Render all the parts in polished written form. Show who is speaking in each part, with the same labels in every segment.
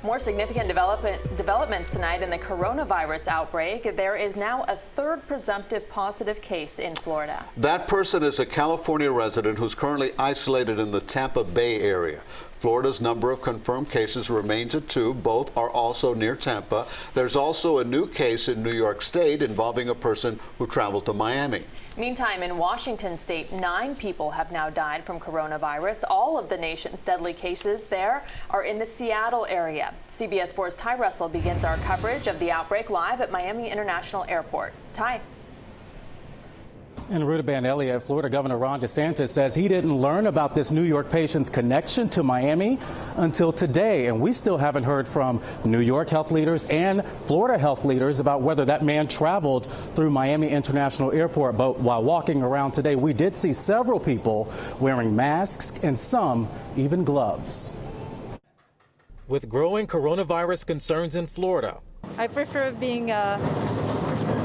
Speaker 1: More significant developments tonight in the coronavirus outbreak. There is now a third presumptive positive case in Florida.
Speaker 2: That person is a California resident who's currently isolated in the Tampa Bay area. Florida's number of confirmed cases remains at 2. Both are also near Tampa. There's also a new case in New York State involving a person who traveled to Miami.
Speaker 1: Meantime, in Washington state, 9 people have now died from coronavirus. All of the nation's deadly cases there are in the Seattle area. CBS 4's Ty Russell begins our coverage of the outbreak live at Miami International Airport. Ty.
Speaker 3: In Ruta Elliott, Florida Governor Ron DeSantis says he didn't learn about this New York patient's connection to Miami until today. And we still haven't heard from New York health leaders and Florida health leaders about whether that man traveled through Miami International Airport. But while walking around today, we did see several people wearing masks and some even gloves.
Speaker 4: With growing coronavirus concerns in Florida,
Speaker 5: I prefer being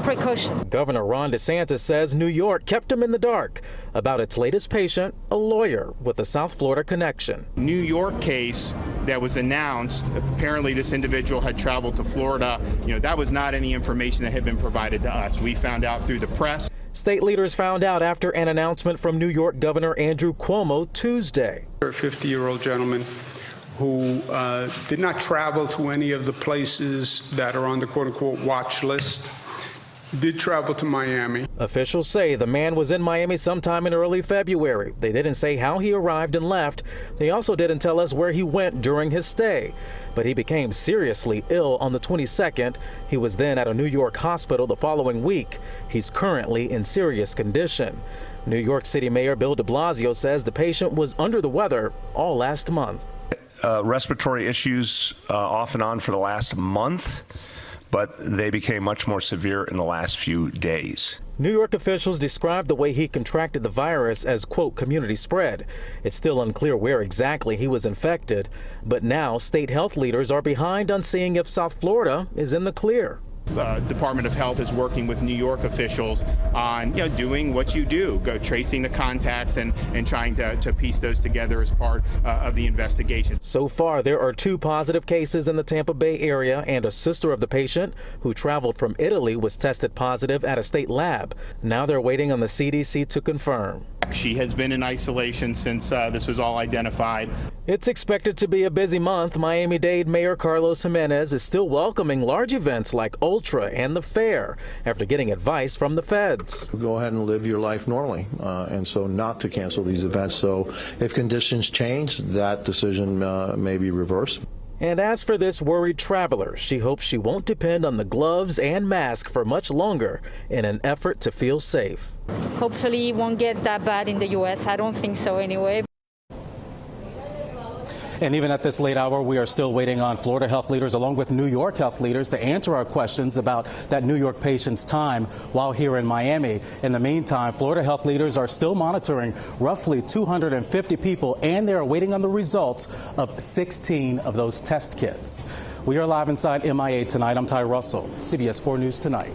Speaker 5: precaution.
Speaker 4: Governor Ron DeSantis says New York kept him in the dark about its latest patient, a lawyer with a South Florida connection.
Speaker 6: New York case that was announced, apparently this individual had traveled to Florida. That was not any information that had been provided to us. We found out through the press.
Speaker 4: State leaders found out after an announcement from New York Governor Andrew Cuomo Tuesday.
Speaker 7: A 50-year-old gentleman who did not travel to any of the places that are on the quote-unquote watch list, did travel to Miami.
Speaker 4: Officials say the man was in Miami sometime in early February. They didn't say how he arrived and left. They also didn't tell us where he went during his stay. But he became seriously ill on the 22nd. He was then at a New York hospital the following week. He's currently in serious condition. New York City Mayor Bill de Blasio says the patient was under the weather all last month.
Speaker 8: Respiratory issues off and on for the last month, but they became much more severe in the last few days.
Speaker 4: New York officials described the way he contracted the virus as, quote, community spread. It's still unclear where exactly he was infected, but now state health leaders are behind on seeing if South Florida is in the clear.
Speaker 6: Department of Health is working with New York officials on doing what you do, tracing the contacts and trying to piece those together as part of the investigation.
Speaker 4: So far, there are 2 positive cases in the Tampa Bay area, and a sister of the patient who traveled from Italy was tested positive at a state lab. Now they're waiting on the CDC to confirm.
Speaker 6: She has been in isolation since this was all identified.
Speaker 4: It's expected to be a busy month. Miami-Dade Mayor Carlos Jimenez is still welcoming large events like Ultra and the Fair after getting advice from the feds.
Speaker 9: Go ahead and live your life normally, and so not to cancel these events. So if conditions change, that decision may be reversed.
Speaker 4: And as for this worried traveler, she hopes she won't depend on the gloves and mask for much longer in an effort to feel safe.
Speaker 5: Hopefully it won't get that bad in the U.S. I don't think so anyway.
Speaker 3: And even at this late hour, we are still waiting on Florida health leaders along with New York health leaders to answer our questions about that New York patient's time while here in Miami. In the meantime, Florida health leaders are still monitoring roughly 250 people, and they are waiting on the results of 16 of those test kits. We are live inside MIA tonight. I'm Ty Russell, CBS 4 News Tonight.